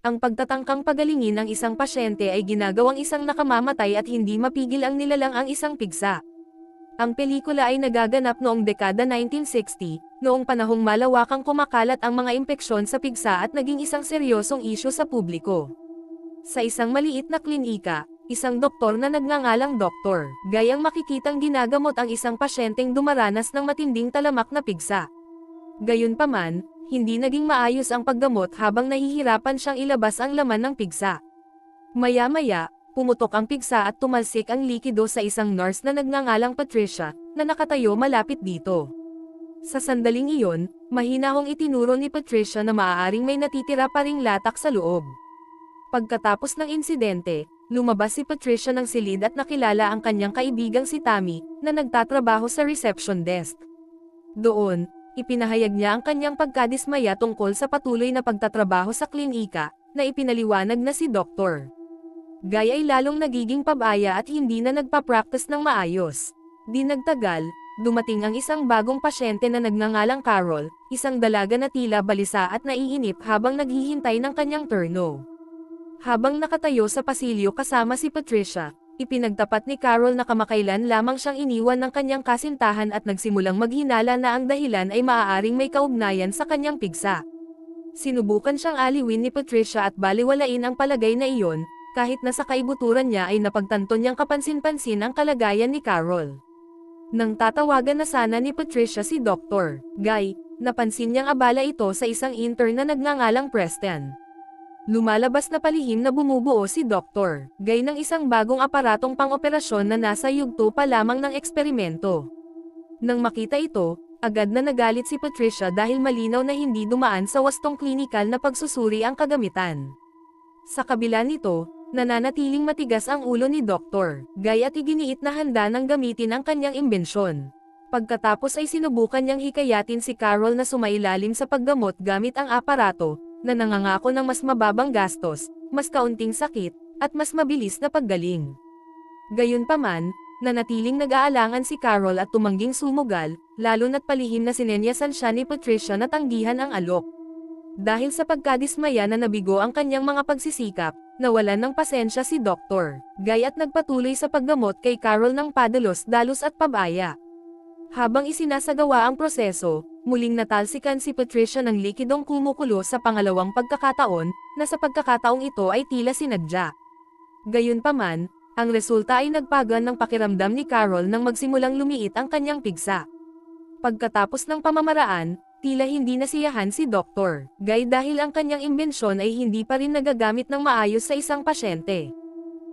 Ang pagtatangkang pagalingin ng isang pasyente ay ginagawang isang nakamamatay at hindi mapigil ang nilalang ang isang pigsa. Ang pelikula ay nagaganap noong dekada 1960, noong panahong malawakang kumakalat ang mga impeksyon sa pigsa at naging isang seryosong isyu sa publiko. Sa isang maliit na klinika, isang doktor na nagngangalang Dr. Guy ang makikitang ginagamot ang isang pasyenteng dumaranas ng matinding talamak na pigsa. Gayunpaman, hindi naging maayos ang paggamot habang nahihirapan siyang ilabas ang laman ng pigsa. Maya-maya, pumutok ang pigsa at tumalsik ang likido sa isang nurse na nagngangalang Patricia, na nakatayo malapit dito. Sa sandaling iyon, mahinahong itinuro ni Patricia na maaaring may natitira pa ring latak sa loob. Pagkatapos ng insidente, lumabas si Patricia ng silid at nakilala ang kanyang kaibigang si Tammy, na nagtatrabaho sa reception desk. Doon, ipinahayag niya ang kanyang pagkadismaya tungkol sa patuloy na pagtatrabaho sa klinika, na ipinaliwanag na si Dr. Guy ay lalong nagiging pabaya at hindi na nagpa-practice ng maayos. Di nagtagal, dumating ang isang bagong pasyente na nagngangalang Carol, isang dalaga na tila balisa at naiinip habang naghihintay ng kanyang turno. Habang nakatayo sa pasilyo kasama si Patricia, ipinagtapat ni Carol na kamakailan lamang siyang iniwan ng kanyang kasintahan at nagsimulang maghinala na ang dahilan ay maaaring may kaugnayan sa kanyang pigsa. Sinubukan siyang aliwin ni Patricia at baliwalain ang palagay na iyon, kahit na sa kaibuturan niya ay napagtanto niyang kapansin-pansin ang kalagayan ni Carol. Nang tatawagan na sana ni Patricia si Dr. Guy, napansin niyang abala ito sa isang intern na nagngangalang Preston. Lumalabas na palihim na bumubuo si Dr. Guy ng isang bagong aparatong pang-operasyon na nasa yugto pa lamang ng eksperimento. Nang makita ito, agad na nagalit si Patricia dahil malinaw na hindi dumaan sa wastong klinikal na pagsusuri ang kagamitan. Sa kabila nito, nananatiling matigas ang ulo ni Dr. Guy at iginiit na handa nang gamitin ang kanyang imbensyon. Pagkatapos ay sinubukan niyang hikayatin si Carol na sumailalim sa paggamot gamit ang aparato, na nangangako ng mas mababang gastos, mas kaunting sakit, at mas mabilis na paggaling. Gayunpaman, nanatiling nag-aalangan si Carol at tumangging sumugal, lalo na't palihim na sinenyasan siya ni Patricia na tanggihan ang alok. Dahil sa pagkadismaya na nabigo ang kanyang mga pagsisikap, nawalan ng pasensya si Dr. Guy at nagpatuloy sa paggamot kay Carol ng padalos-dalos at pabaya. Habang isinasagawa ang proseso, muling natalsikan si Patricia ng likidong kumukulo sa pangalawang pagkakataon, na sa pagkakataong ito ay tila sinadya. Gayunpaman, ang resulta ay nagpagaan ng pakiramdam ni Carol nang magsimulang lumiit ang kanyang pigsa. Pagkatapos ng pamamaraan, tila hindi nasiyahan si Dr. Guy dahil ang kanyang imbensyon ay hindi pa rin nagagamit ng maayos sa isang pasyente.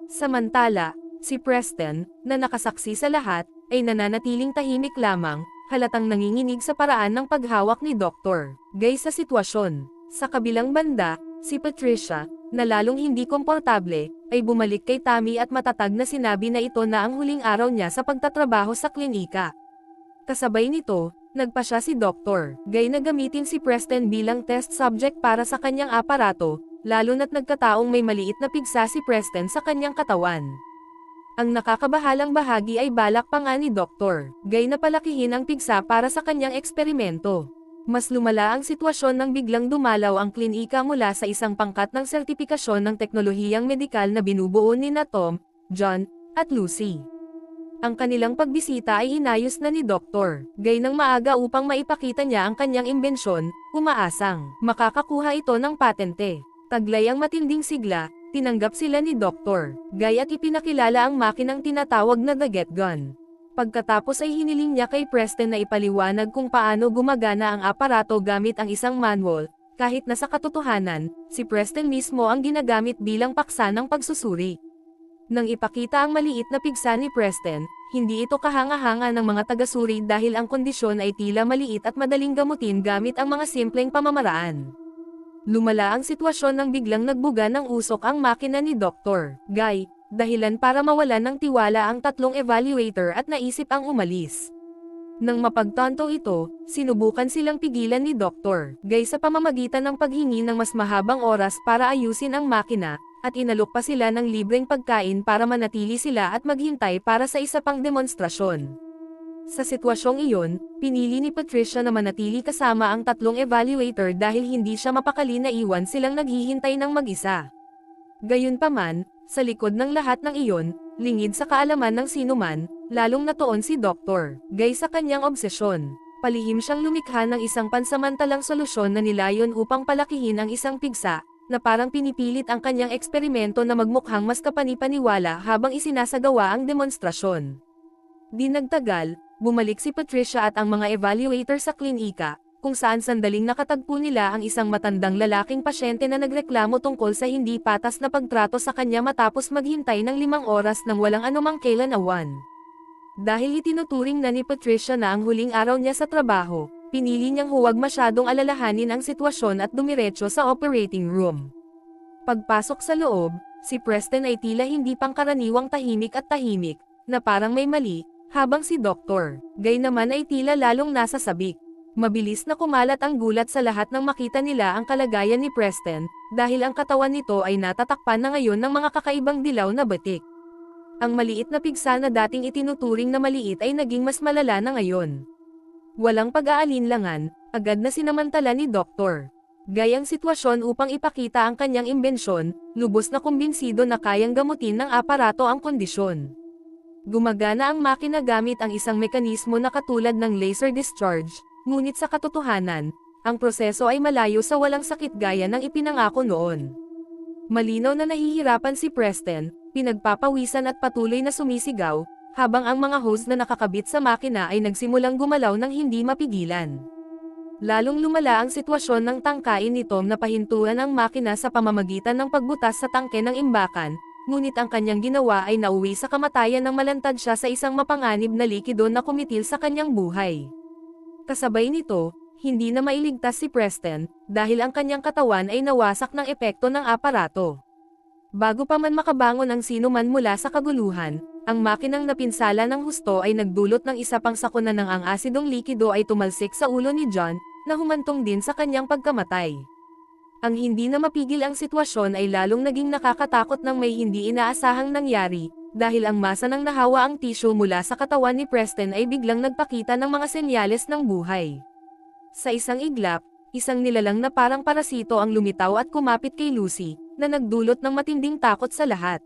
Samantala, si Preston, na nakasaksi sa lahat, ay nananatiling tahimik lamang, halatang nanginginig sa paraan ng paghawak ni Dr. Guy sa sitwasyon. Sa kabilang banda, si Patricia, na lalong hindi komportable, ay bumalik kay Tammy at matatag na sinabi na ito na ang huling araw niya sa pagtatrabaho sa klinika. Kasabay nito, nagpasya si Dr. Guy na gamitin si Preston bilang test subject para sa kanyang aparato, lalo na't nagkataong may maliit na pigsa si Preston sa kanyang katawan. Ang nakakabahalang bahagi ay balak pa nga ni Dr. Guy na palakihin ang pigsa para sa kanyang eksperimento. Mas lumala ang sitwasyon nang biglang dumalaw ang klinika mula sa isang pangkat ng sertipikasyon ng teknolohiyang medikal na binubuo ni Tom, John, at Lucy. Ang kanilang pagbisita ay inayos na ni Dr. Guy ng maaga upang maipakita niya ang kanyang imbensyon, umaasang makakakuha ito ng patente. Taglay ang matinding sigla, tinanggap sila ni Dr. Guy at ipinakilala ang makinang tinatawag na The Get Gun. Pagkatapos ay hiniling niya kay Preston na ipaliwanag kung paano gumagana ang aparato gamit ang isang manual, kahit na sa katotohanan, si Preston mismo ang ginagamit bilang paksa ng pagsusuri. Nang ipakita ang maliit na pigsa ni Preston, hindi ito kahanga-hanga ng mga tagasuri dahil ang kondisyon ay tila maliit at madaling gamutin gamit ang mga simpleng pamamaraan. Lumala ang sitwasyon nang biglang nagbuga ng usok ang makina ni Dr. Guy, dahilan para mawalan ng tiwala ang tatlong evaluator at naisip ang umalis. Nang mapagtanto ito, sinubukan silang pigilan ni Dr. Guy sa pamamagitan ng paghingi ng mas mahabang oras para ayusin ang makina, at inalok pa sila ng libreng pagkain para manatili sila at maghintay para sa isa pang demonstrasyon. Sa sitwasyong iyon, pinili ni Patricia na manatili kasama ang tatlong evaluator dahil hindi siya mapakali na iwan silang naghihintay ng mag-isa. Gayunpaman, sa likod ng lahat ng iyon, lingid sa kaalaman ng sinuman, lalong natuon si Dr. Guy sa kanyang obsesyon. Palihim siyang lumikha ng isang pansamantalang solusyon na nilayon upang palakihin ang isang pigsa, na parang pinipilit ang kanyang eksperimento na magmukhang mas kapanipaniwala habang isinasagawa ang demonstrasyon. Di nagtagal, bumalik si Patricia at ang mga evaluator sa klinika, kung saan sandaling nakatagpo nila ang isang matandang lalaking pasyente na nagreklamo tungkol sa hindi patas na pagtrato sa kanya matapos maghintay ng 5 oras nang walang anumang kailanawan. Dahil itinuturing na ni Patricia na ang huling araw niya sa trabaho, pinili niyang huwag masyadong alalahanin ang sitwasyon at dumiretso sa operating room. Pagpasok sa loob, si Preston ay tila hindi pangkaraniwang tahimik, na parang may mali, habang si Dr. Guy naman ay tila lalong nasa sabik. Mabilis na kumalat ang gulat sa lahat nang makita nila ang kalagayan ni Preston, dahil ang katawan nito ay natatakpan na ngayon ng mga kakaibang dilaw na batik. Ang maliit na pigsa na dating itinuturing na maliit ay naging mas malala na ngayon. Walang pag-aalinlangan, agad na sinamantala ni Dr. Guy ang sitwasyon upang ipakita ang kanyang imbensyon, lubos na kumbinsido na kayang gamutin ng aparato ang kondisyon. Gumagana ang makina gamit ang isang mekanismo na katulad ng laser discharge, ngunit sa katotohanan, ang proseso ay malayo sa walang sakit gaya ng ipinangako noon. Malinaw na nahihirapan si Preston, pinagpapawisan at patuloy na sumisigaw, habang ang mga hose na nakakabit sa makina ay nagsimulang gumalaw ng hindi mapigilan. Lalong lumala ang sitwasyon ng tangkain ni Tom na pahintuan ang makina sa pamamagitan ng pagbutas sa tangke ng imbakan, ngunit ang kanyang ginawa ay nauwi sa kamatayan nang malantad siya sa isang mapanganib na likido na kumitil sa kanyang buhay. Kasabay nito, hindi na mailigtas si Preston, dahil ang kanyang katawan ay nawasak ng epekto ng aparato. Bago pa man makabangon ang sinuman mula sa kaguluhan, ang makinang napinsala ng husto ay nagdulot ng isa pang sakuna ng ang asidong likido ay tumalsik sa ulo ni John, na humantong din sa kanyang pagkamatay. Ang hindi na mapigil ang sitwasyon ay lalong naging nakakatakot nang may hindi inaasahang nangyari, dahil ang masa ng nahawa ang tissue mula sa katawan ni Preston ay biglang nagpakita ng mga senyales ng buhay. Sa isang iglap, isang nilalang na parang parasito ang lumitaw at kumapit kay Lucy, na nagdulot ng matinding takot sa lahat.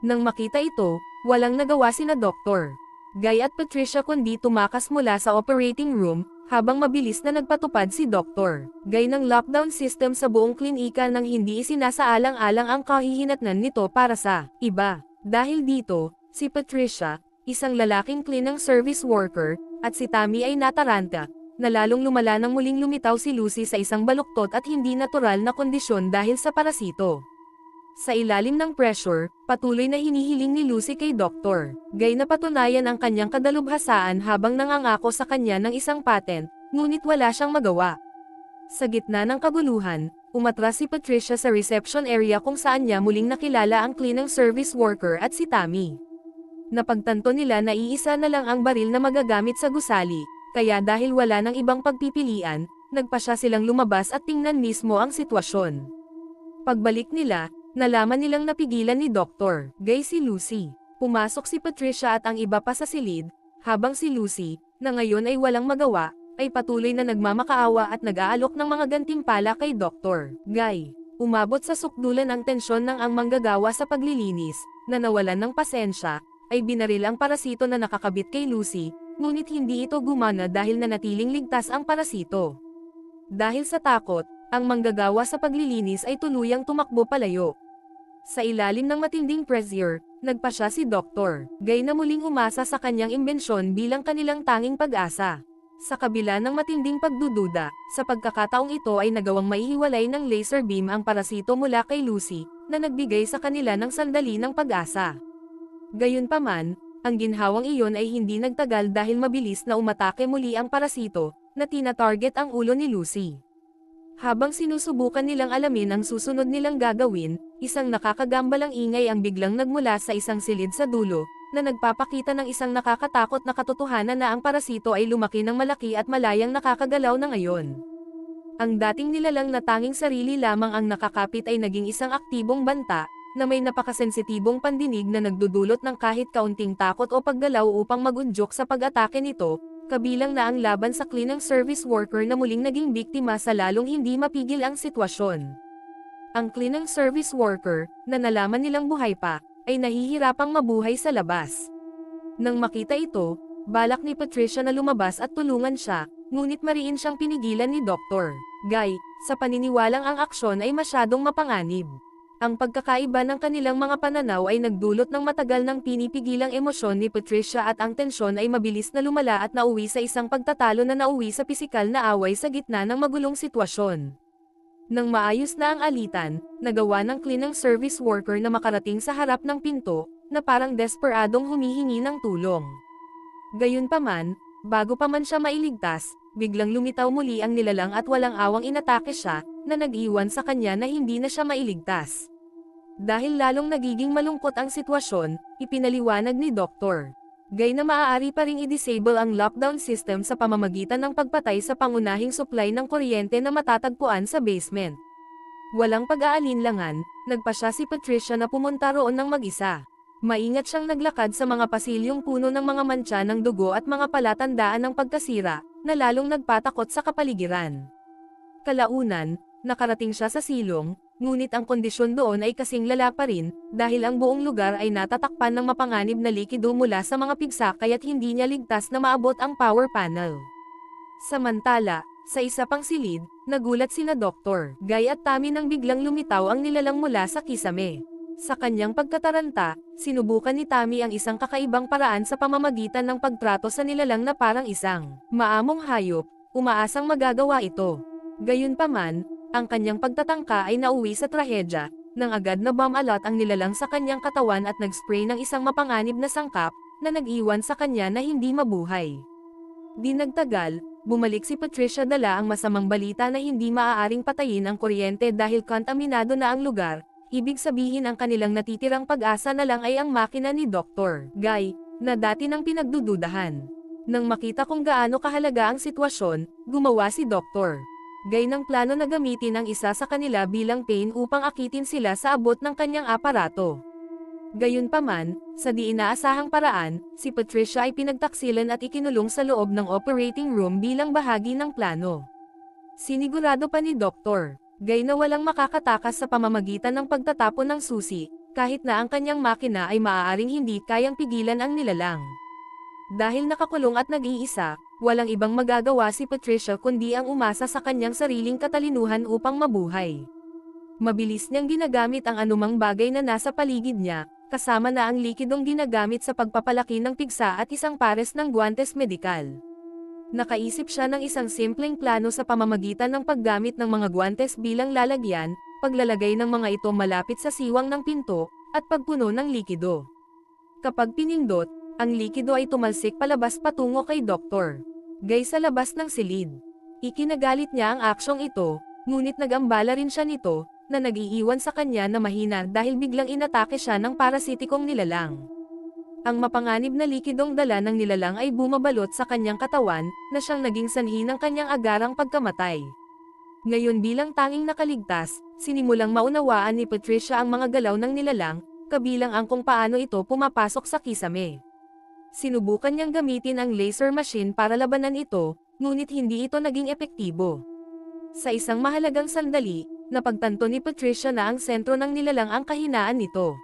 Nang makita ito, walang nagawa sina Dr. Guy at Patricia kundi tumakas mula sa operating room, habang mabilis na nagpatupad si Dr. Guy ng lockdown system sa buong klinika nang hindi isinasaalang-alang ang kahihinatnan nito para sa iba. Dahil dito, si Patricia, isang lalaking cleaning service worker, at si Tammy ay nataranta, na lalong lumala nang muling lumitaw si Lucy sa isang baluktot at hindi natural na kondisyon dahil sa parasito. Sa ilalim ng pressure, patuloy na hinihiling ni Lucy kay Dr. Guy na patunayan ang kanyang kadalubhasaan habang nangangako sa kanya ng isang patent, ngunit wala siyang magawa. Sa gitna ng kaguluhan, umatras si Patricia sa reception area kung saan niya muling nakilala ang cleaning service worker at si Tammy. Napagtanto nila na iisa na lang ang baril na magagamit sa gusali, kaya dahil wala nang ibang pagpipilian, nagpasya silang lumabas at tingnan mismo ang sitwasyon. Pagbalik nila, nalaman nilang napigilan ni Dr. Guy si Lucy. Pumasok si Patricia at ang iba pa sa silid, habang si Lucy, na ngayon ay walang magawa, ay patuloy na nagmamakaawa at nag-aalok ng mga gantimpala kay Dr. Guy. Umabot sa sukdulan ang tensyon ng ang manggagawa sa paglilinis, na nawalan ng pasensya, ay binaril ang parasito na nakakabit kay Lucy, ngunit hindi ito gumana dahil nanatiling ligtas ang parasito. Dahil sa takot, ang manggagawa sa paglilinis ay tuluyang tumakbo palayo. Sa ilalim ng matinding pressure, nagpasya si Dr. Guy na muling umasa sa kanyang imbensyon bilang kanilang tanging pag-asa. Sa kabila ng matinding pagdududa, sa pagkakataong ito ay nagawang maihiwalay ng laser beam ang parasito mula kay Lucy, na nagbigay sa kanila ng sandali ng pag-asa. Gayunpaman, ang ginhawang iyon ay hindi nagtagal dahil mabilis na umatake muli ang parasito, na tina-target ang ulo ni Lucy. Habang sinusubukan nilang alamin ang susunod nilang gagawin, isang nakakagambalang ingay ang biglang nagmula sa isang silid sa dulo, na nagpapakita ng isang nakakatakot na katotohanan na ang parasito ay lumaki ng malaki at malayang nakakagalaw na ngayon. Ang dating nilalang na tanging sarili lamang ang nakakapit ay naging isang aktibong banta, na may napakasensitibong pandinig na nagdudulot ng kahit kaunting takot o paggalaw upang magunjok sa pag-atake nito, kabilang na ang laban sa cleaning service worker na muling naging biktima sa lalong hindi mapigil ang sitwasyon. Ang cleaning service worker, na nalaman nilang buhay pa, ay nahihirapang mabuhay sa labas. Nang makita ito, balak ni Patricia na lumabas at tulungan siya, ngunit mariin siyang pinigilan ni Dr. Guy, sa paniniwalang ang aksyon ay masyadong mapanganib. Ang pagkakaiba ng kanilang mga pananaw ay nagdulot ng matagal ng pinipigilang emosyon ni Patricia at ang tensyon ay mabilis na lumala at nauwi sa isang pagtatalo na nauwi sa pisikal na away sa gitna ng magulong sitwasyon. Nang maayos na ang alitan, nagawa ng cleaning service worker na makarating sa harap ng pinto, na parang desperadong humihingi ng tulong. Gayunpaman, bago pa man siya mailigtas, biglang lumitaw muli ang nilalang at walang awang inatake siya, na nag-iwan sa kanya na hindi na siya mailigtas. Dahil lalong nagiging malungkot ang sitwasyon, ipinaliwanag ni Dr. Guy na maaari pa ring i-disable ang lockdown system sa pamamagitan ng pagpatay sa pangunahing supply ng kuryente na matatagpuan sa basement. Walang pag-aalinlangan, nagpasya si Patricia na pumunta roon ng mag-isa. Maingat siyang naglakad sa mga pasilyong puno ng mga mantsa ng dugo at mga palatandaan ng pagkasira, na lalong nagpatakot sa kapaligiran. Kalaunan, nakarating siya sa silong, ngunit ang kondisyon doon ay kasing lala pa rin, dahil ang buong lugar ay natatakpan ng mapanganib na likido mula sa mga pigsa kaya't hindi niya ligtas na maabot ang power panel. Samantala, sa isa pang silid, nagulat sina Dr. Guy at Tammy nang biglang lumitaw ang nilalang mula sa kisame. Sa kanyang pagkataranta, sinubukan ni Tammy ang isang kakaibang paraan sa pamamagitan ng pagtrato sa nilalang na parang isang maamong hayop, umaasang magagawa ito. Gayunpaman, ang kanyang pagtatangka ay nauwi sa trahedya, nang agad na bumalot ang nilalang sa kanyang katawan at nag-spray ng isang mapanganib na sangkap, na nag-iwan sa kanya na hindi mabuhay. Di nagtagal, bumalik si Patricia dala ang masamang balita na hindi maaaring patayin ang kuryente dahil kontaminado na ang lugar, ibig sabihin ang kanilang natitirang pag-asa na lang ay ang makina ni Dr. Guy, na dati nang pinagdududahan. Nang makita kung gaano kahalaga ang sitwasyon, gumawa si Dr. Guy ng plano na gamitin ang isa sa kanila bilang pain upang akitin sila sa abot ng kanyang aparato. Gayunpaman, sa di inaasahang paraan, si Patricia ay pinagtaksilan at ikinulong sa loob ng operating room bilang bahagi ng plano. Sinigurado pa ni Dr. Guy na walang makakatakas sa pamamagitan ng pagtatapon ng susi, kahit na ang kanyang makina ay maaaring hindi kayang pigilan ang nilalang. Dahil nakakulong at nag-iisa, walang ibang magagawa si Patricia kundi ang umasa sa kanyang sariling katalinuhan upang mabuhay. Mabilis niyang ginagamit ang anumang bagay na nasa paligid niya, kasama na ang likidong ginagamit sa pagpapalaki ng pigsa at isang pares ng guwantes medikal. Nakaisip siya ng isang simpleng plano sa pamamagitan ng paggamit ng mga guwantes bilang lalagyan, paglalagay ng mga ito malapit sa siwang ng pinto, at pagpuno ng likido. Kapag pinindot, ang likido ay tumalsik palabas patungo kay Dr. Guy sa labas ng silid. Ikinagalit niya ang aksyong ito, ngunit nag-ambala rin siya nito, na nag-iiwan sa kanya na mahina dahil biglang inatake siya ng parasitikong nilalang. Ang mapanganib na likidong dala ng nilalang ay bumabalot sa kanyang katawan, na siyang naging sanhi ng kanyang agarang pagkamatay. Ngayon bilang tanging nakaligtas, sinimulang maunawaan ni Patricia ang mga galaw ng nilalang, kabilang ang kung paano ito pumapasok sa kisame. Sinubukan niyang gamitin ang laser machine para labanan ito, ngunit hindi ito naging epektibo. Sa isang mahalagang sandali, napagtanto ni Patricia na ang sentro ng nilalang ang kahinaan nito.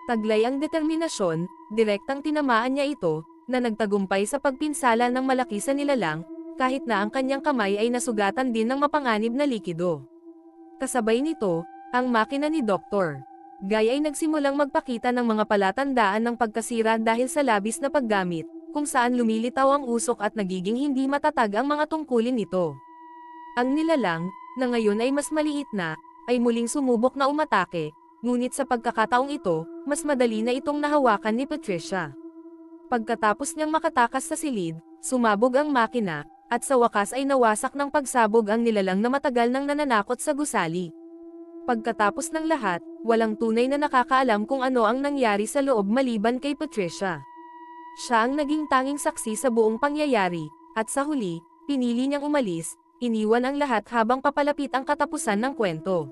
Taglay ang determinasyon, direktang tinamaan niya ito, na nagtagumpay sa pagpinsala ng malaki sa nilalang, kahit na ang kanyang kamay ay nasugatan din ng mapanganib na likido. Kasabay nito, ang makina ni Dr. Guy ay nagsimulang magpakita ng mga palatandaan ng pagkasira dahil sa labis na paggamit, kung saan lumilitaw ang usok at nagiging hindi matatag ang mga tungkulin nito. Ang nilalang, na ngayon ay mas maliit na, ay muling sumubok na umatake, ngunit sa pagkakataong ito, mas madali na itong nahawakan ni Patricia. Pagkatapos niyang makatakas sa silid, sumabog ang makina, at sa wakas ay nawasak ng pagsabog ang nilalang na matagal nang nananakot sa gusali. Pagkatapos ng lahat, walang tunay na nakakaalam kung ano ang nangyari sa loob maliban kay Patricia. Siya ang naging tanging saksi sa buong pangyayari, at sa huli, pinili niyang umalis, iniwan ang lahat habang papalapit ang katapusan ng kwento.